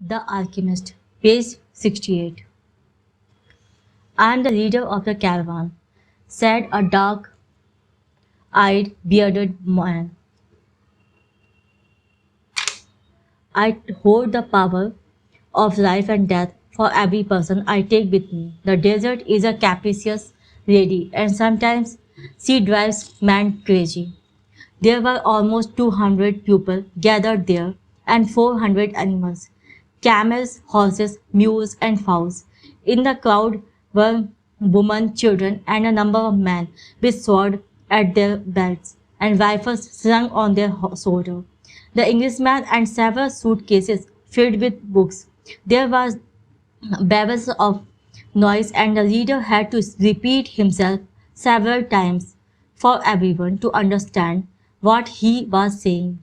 The Alchemist, page 68. I am the leader of the caravan, said a dark eyed, bearded man. I hold the power of life and death for every person I take with me. The desert is a capricious lady, and sometimes she drives man crazy. There were almost 200 people gathered there and 400 animals camels, horses, mules, and fowls. In the crowd were women, children, and a number of men with swords at their belts and rifles slung on their shoulders. The Englishman and several suitcases filled with books. There was babbles of noise, and the leader had to repeat himself several times for everyone to understand what he was saying.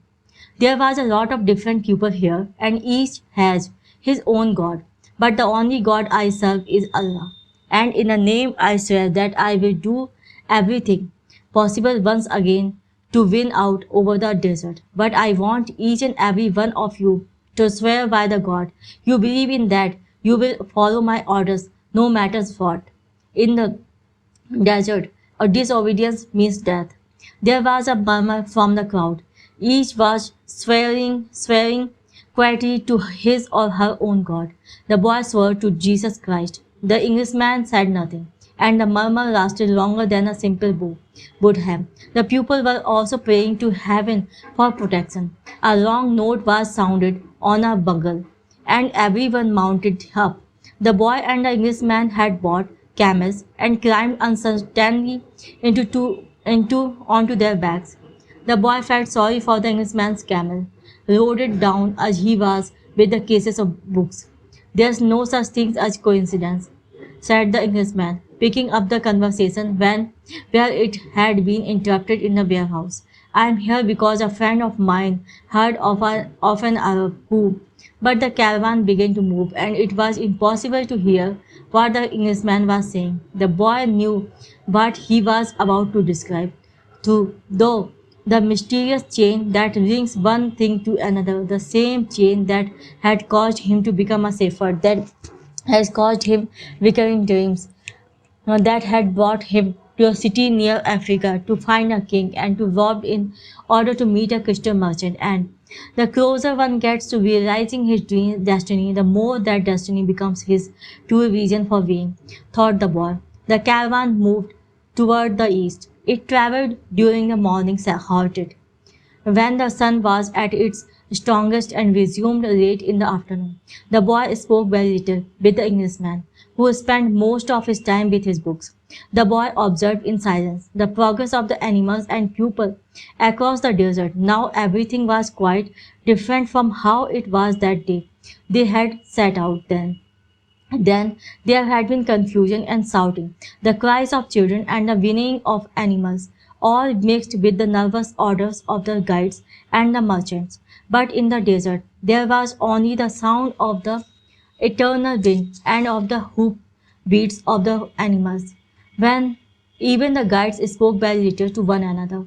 There was a lot of different people here, and each has his own God. But the only God I serve is Allah. And in the name I swear that I will do everything possible once again to win out over the desert. But I want each and every one of you to swear by the God you believe in, that you will follow my orders no matter what. In the desert, a disobedience means death. There was a murmur from the crowd. Each was swearing quietly to his or her own God. The boy swore to Jesus Christ. The Englishman said nothing, and the murmur lasted longer than a simple bow would have. The people were also praying to heaven for protection. A long note was sounded on a bugle, and everyone mounted up. The boy and the Englishman had bought camels and climbed uncertainly onto their backs. The boy felt sorry for the Englishman's camel, loaded down as he was with the cases of books. There's no such thing as coincidence, said the Englishman, picking up the conversation where it had been interrupted in the warehouse. I am here because a friend of mine heard of an Arab who. But the caravan began to move, and it was impossible to hear what the Englishman was saying. The boy knew what he was about to describe, too, though the mysterious chain that links one thing to another, the same chain that had caused him to become a shepherd, that has caused him recurring dreams, that had brought him to a city near Africa to find a king and to rob in order to meet a crystal merchant. And the closer one gets to realizing his dream destiny, the more that destiny becomes his true reason for being, thought the boy. The caravan moved toward the east. It traveled during the morning, halted when the sun was at its strongest and resumed late in the afternoon. The boy spoke very little with the Englishman, who spent most of his time with his books. The boy observed in silence the progress of the animals and people across the desert. Now everything was quite different from how it was that day they had set out then. Then there had been confusion and shouting, the cries of children and the whinnying of animals, all mixed with the nervous orders of the guides and the merchants. But in the desert there was only the sound of the eternal wind and of the hoof beats of the animals. When even the guides spoke very little to one another.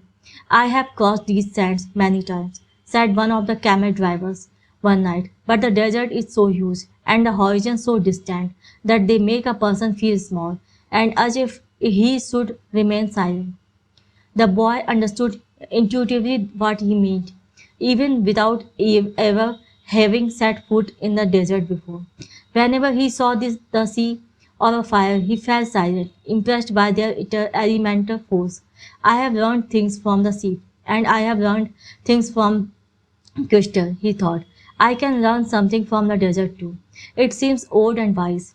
I have crossed these sands many times, said one of the camel drivers one night, but the desert is so huge and the horizon so distant that they make a person feel small and as if he should remain silent. The boy understood intuitively what he meant, even without ever having set foot in the desert before. Whenever he saw the sea or a fire, he fell silent, impressed by their elemental force. I have learned things from the sea, and I have learned things from crystal, he thought. I can learn something from the desert too. It seems old and wise.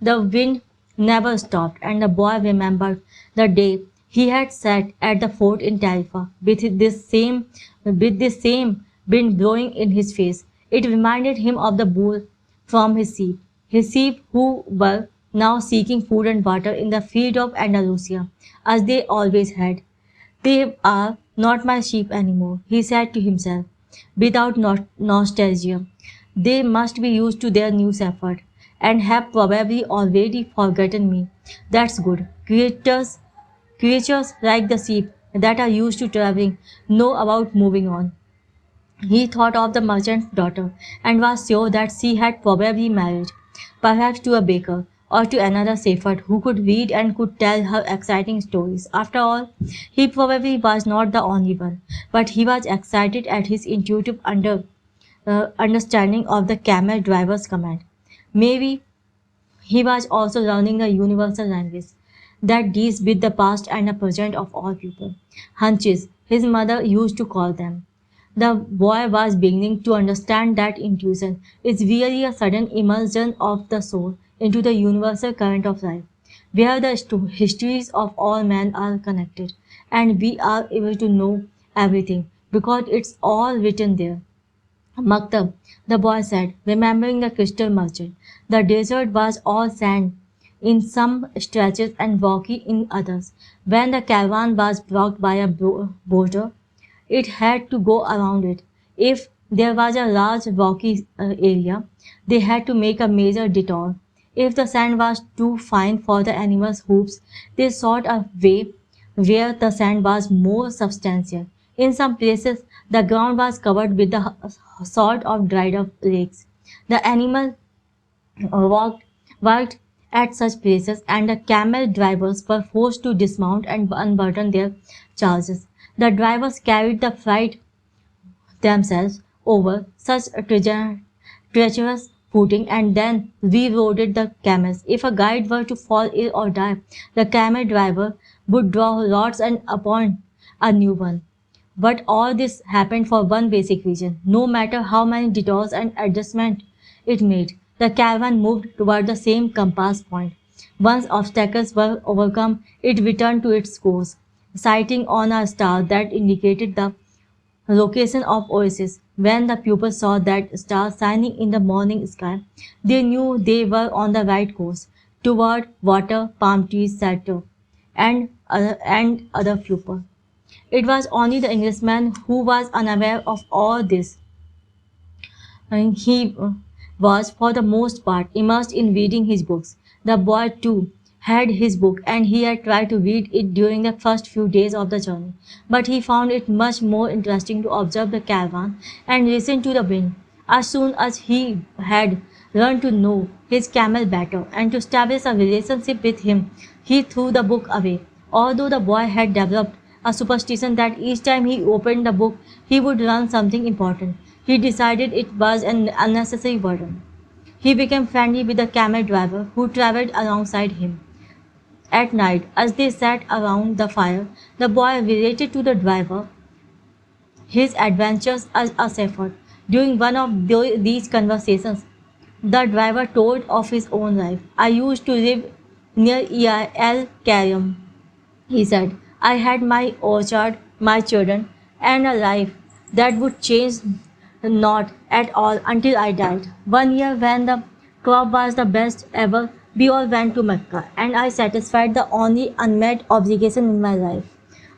The wind never stopped, and the boy remembered the day he had sat at the fort in Tarifa with this same wind blowing in his face. It reminded him of the bull from his sheep who were now seeking food and water in the field of Andalusia, as they always had. They are not my sheep anymore, he said to himself, without nostalgia. They must be used to their new shepherd, and have probably already forgotten me. That's good. Creatures like the sheep that are used to traveling know about moving on. He thought of the merchant's daughter and was sure that she had probably married, perhaps to a baker or to another shepherd who could read and could tell her exciting stories. After all, he probably was not the only one, but he was excited at his intuitive understanding of the camel driver's command. Maybe he was also learning the universal language that deals with the past and the present of all people. Hunches, his mother used to call them. The boy was beginning to understand that intuition is really a sudden immersion of the soul into the universal current of life, where the histories of all men are connected, and we are able to know everything because it's all written there. Maktab, the boy said, remembering the crystal merchant. The desert was all sand in some stretches and rocky in others. When the caravan was blocked by a boulder, it had to go around it. If there was a large rocky area, they had to make a major detour. If the sand was too fine for the animals' hoofs, they sought a way where the sand was more substantial. In some places, the ground was covered with the salt of dried up lakes. The animal worked at such places, and the camel drivers were forced to dismount and unburden their charges. The drivers carried the freight themselves over such a treacherous footing and then reloaded the camels. If a guide were to fall ill or die, the camel driver would draw lots and appoint a new one. But all this happened for one basic reason. No matter how many detours and adjustments it made, the caravan moved toward the same compass point. Once obstacles were overcome, it returned to its course, sighting on a star that indicated the location of oasis. When the pupils saw that star shining in the morning sky, they knew they were on the right course toward water, palm trees, shelter, and other pupils. It was only the Englishman who was unaware of all this, and he was, for the most part, immersed in reading his books. The boy, too, had his book and he had tried to read it during the first few days of the journey. But he found it much more interesting to observe the caravan and listen to the wind. As soon as he had learned to know his camel better and to establish a relationship with him, he threw the book away. Although the boy had developed a superstition that each time he opened the book he would learn something important, he decided it was an unnecessary burden. He became friendly with the camel driver who traveled alongside him. At night, as they sat around the fire, the boy related to the driver his adventures as a shepherd. During one of these conversations, the driver told of his own life. I used to live near El Karim, he said. I had my orchard, my children, and a life that would change not at all until I died. One year, when the crop was the best ever, we all went to Mecca, and I satisfied the only unmet obligation in my life.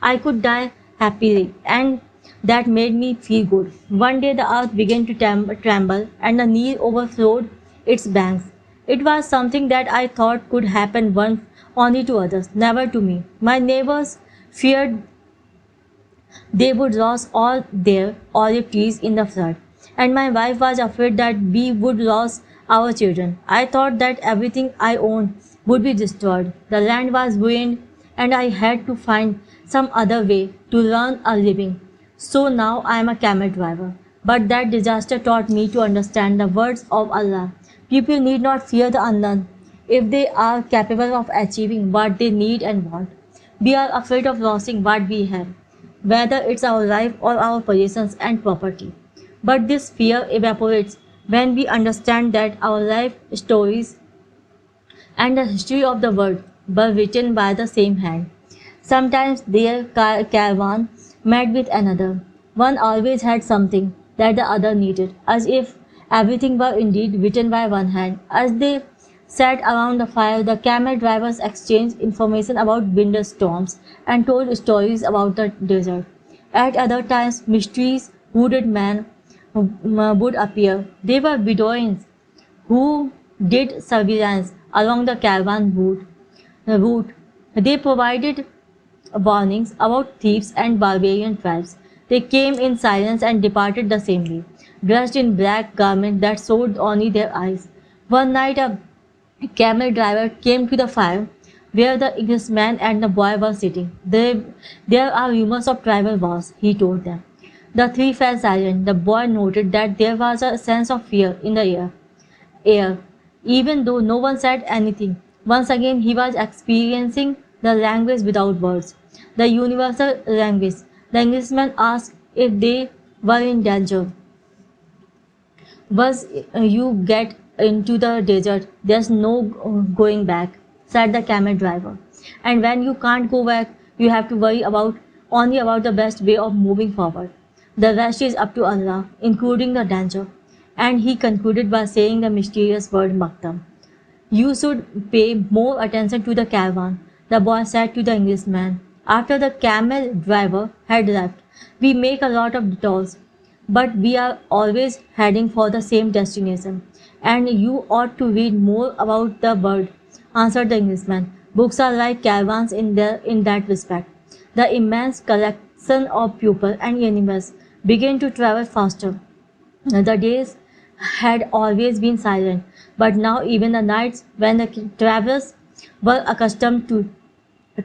I could die happily, and that made me feel good. One day, the earth began to tremble, and the Nile overflowed its banks. It was something that I thought could happen once only to others, never to me. My neighbors feared they would lose all their olive trees in the flood, and my wife was afraid that we would lose our children. I thought that everything I owned would be destroyed. The land was ruined, and I had to find some other way to earn a living. So now I am a camel driver. But that disaster taught me to understand the words of Allah. People need not fear the unknown if they are capable of achieving what they need and want. We are afraid of losing what we have, whether it's our life or our possessions and property. But this fear evaporates when we understand that our life stories and the history of the world were written by the same hand. Sometimes their caravan met with another. One always had something that the other needed, as if everything were indeed written by one hand. As they sat around the fire, the camel drivers exchanged information about winter storms and told stories about the desert. At other times, mysterious hooded men would appear. They were Bedouins who did surveillance along the caravan route. They provided warnings about thieves and barbarian tribes. They came in silence and departed the same way, dressed in black garments that showed only their eyes. One night a camel driver came to the fire where the Englishman and the boy were sitting. There are rumors of tribal wars, he told them. The three fell silent. The boy noted that there was a sense of fear in the air, even though no one said anything. Once again, he was experiencing the language without words, the universal language. The Englishman asked if they were in danger. Once you get into the desert, there's no going back, said the camel driver. And when you can't go back, you have to worry about only about the best way of moving forward. The rest is up to Allah, including the danger. And he concluded by saying the mysterious word Maktam. You should pay more attention to the caravan, the boy said to the Englishman. After the camel driver had left, we make a lot of detours, but we are always heading for the same destination. And you ought to read more about the bird, answered the Englishman. Books are like caravans in that respect. The immense collection of people and animals began to travel faster. The days had always been silent, but now even the nights when the travelers were accustomed to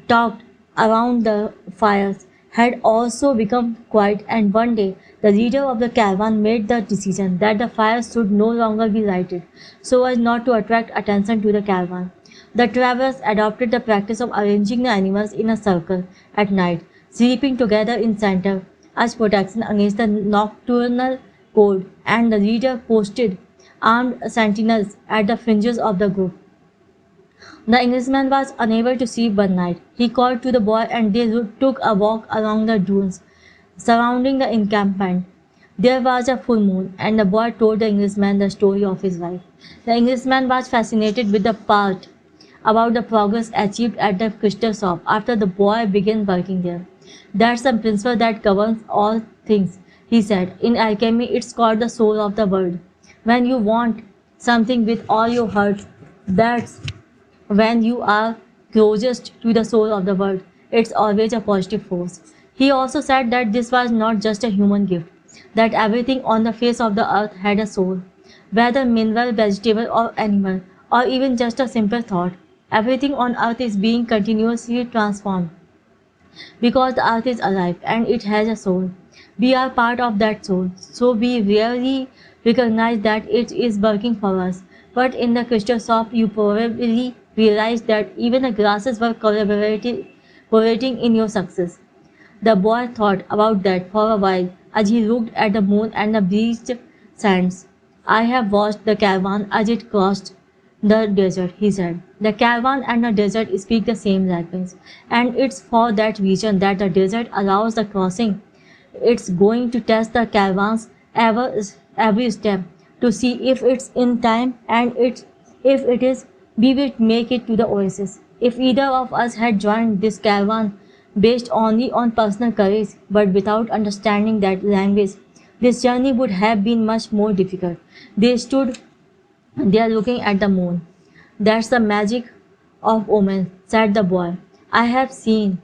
talk around the fires had also become quiet, and one day the leader of the caravan made the decision that the fires should no longer be lighted so as not to attract attention to the caravan. The travelers adopted the practice of arranging the animals in a circle at night, sleeping together in center as protection against the nocturnal cold, and the leader posted armed sentinels at the fringes of the group. The Englishman was unable to sleep one night. He called to the boy and they took a walk along the dunes surrounding the encampment. There was a full moon, and the boy told the Englishman the story of his life. The Englishman was fascinated with the part about the progress achieved at the crystal shop after the boy began working there. That's the principle that governs all things, he said. In alchemy, it's called the soul of the world. When you want something with all your heart, that's when you are closest to the soul of the world. It's always a positive force. He also said that this was not just a human gift, that everything on the face of the earth had a soul, whether mineral, vegetable, or animal, or even just a simple thought. Everything on earth is being continuously transformed because the earth is alive and it has a soul. We are part of that soul, so we rarely recognize that it is working for us. But in the crystal shop, you probably realize that even the grasses were collaborating in your success. The boy thought about that for a while as he looked at the moon and the bleached sands. I have watched the caravan as it crossed the desert, he said. The caravan and the desert speak the same language, and it's for that reason that the desert allows the crossing. It's going to test the caravans every step to see if it's in time, and if it is, we will make it to the oasis. If either of us had joined this caravan based only on personal courage but without understanding that language, this journey would have been much more difficult. They stood there looking at the moon. That's the magic of omens, said the boy. I have seen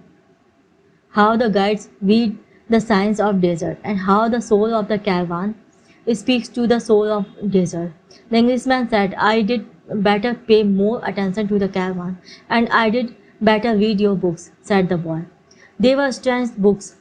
how the guides read the signs of desert and how the soul of the caravan speaks to the soul of desert. The Englishman said, I did better pay more attention to the caravan, and I did better read your books, said the boy. They were strange books.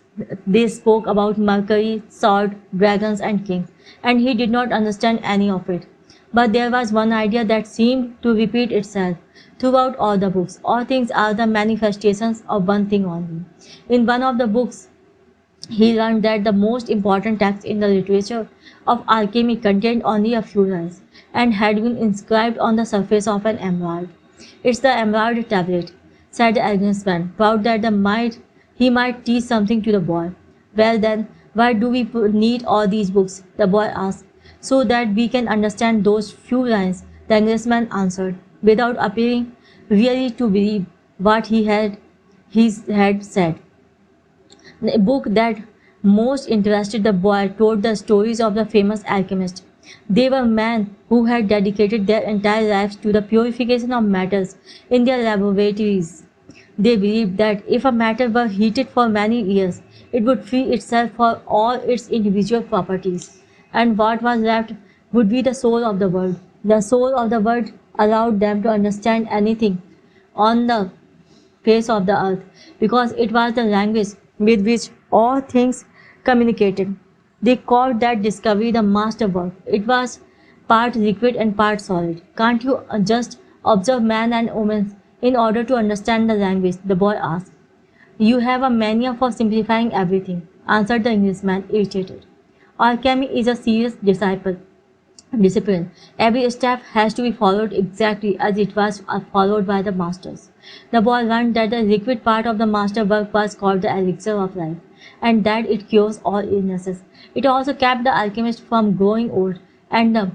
They spoke about Mercury, sword, dragons, and kings, and he did not understand any of it. But there was one idea that seemed to repeat itself throughout all the books. All things are the manifestations of one thing only. In one of the books, he learned that the most important text in the literature of alchemy contained only a few lines and had been inscribed on the surface of an emerald. It's the emerald tablet, said the Englishman, proud that he might teach something to the boy. Well then, why do we need all these books? The boy asked. So that we can understand those few lines, the Englishman answered, without appearing really to believe what he had said. The book that most interested the boy told the stories of the famous alchemists. They were men who had dedicated their entire lives to the purification of metals in their laboratories. They believed that if a metal were heated for many years, it would free itself for all its individual properties, and what was left would be the soul of the world. The soul of the world allowed them to understand anything on the face of the earth because it was the language with which all things communicated. They called that discovery the masterwork. It was part liquid and part solid. Can't you just observe man and woman in order to understand the language? The boy asked. You have a mania for simplifying everything, answered the Englishman, irritated. Alchemy is a serious discipline. Every step has to be followed exactly as it was followed by the masters. The boy learned that the liquid part of the master work was called the elixir of life, and that it cures all illnesses. It also kept the alchemist from growing old, and the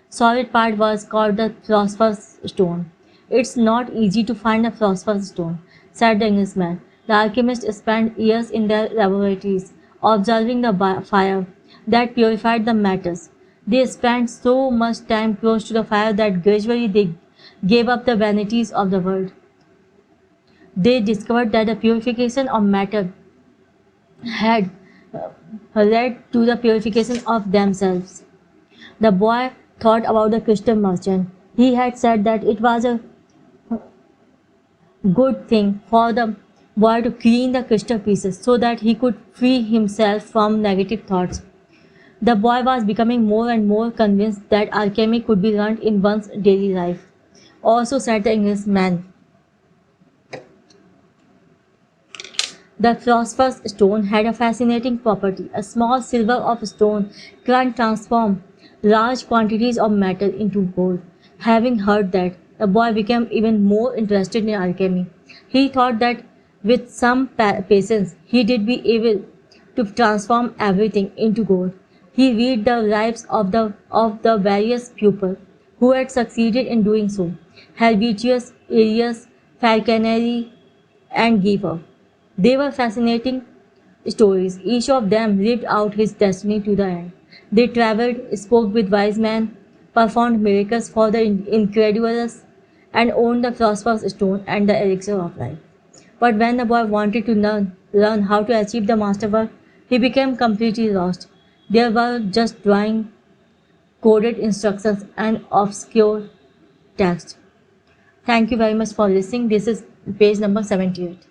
solid part was called the philosopher's stone. It's not easy to find a philosopher's stone, said the Englishman. The alchemists spent years in their laboratories observing the fire that purified the metals. They spent so much time close to the fire that gradually they gave up the vanities of the world. They discovered that the purification of matter had led to the purification of themselves. The boy thought about the crystal merchant. He had said that it was a good thing for the boy to clean the crystal pieces so that he could free himself from negative thoughts. The boy was becoming more and more convinced that alchemy could be learned in one's daily life. Also, said the Englishman, the philosopher's stone had a fascinating property. A small silver of stone can transform large quantities of metal into gold. Having heard that, the boy became even more interested in alchemy. He thought that with some patience, he did be able to transform everything into gold. He read the lives of the various pupils who had succeeded in doing so: Helvetius, Arius, Falconeri, and Geber. They were fascinating stories. Each of them lived out his destiny to the end. They traveled, spoke with wise men, performed miracles for the incredulous, and owned the philosopher's stone and the elixir of life. But when the boy wanted to learn how to achieve the masterwork, he became completely lost. There were just drawing, coded instructions, and obscure text. Thank you very much for listening. This is page number 78.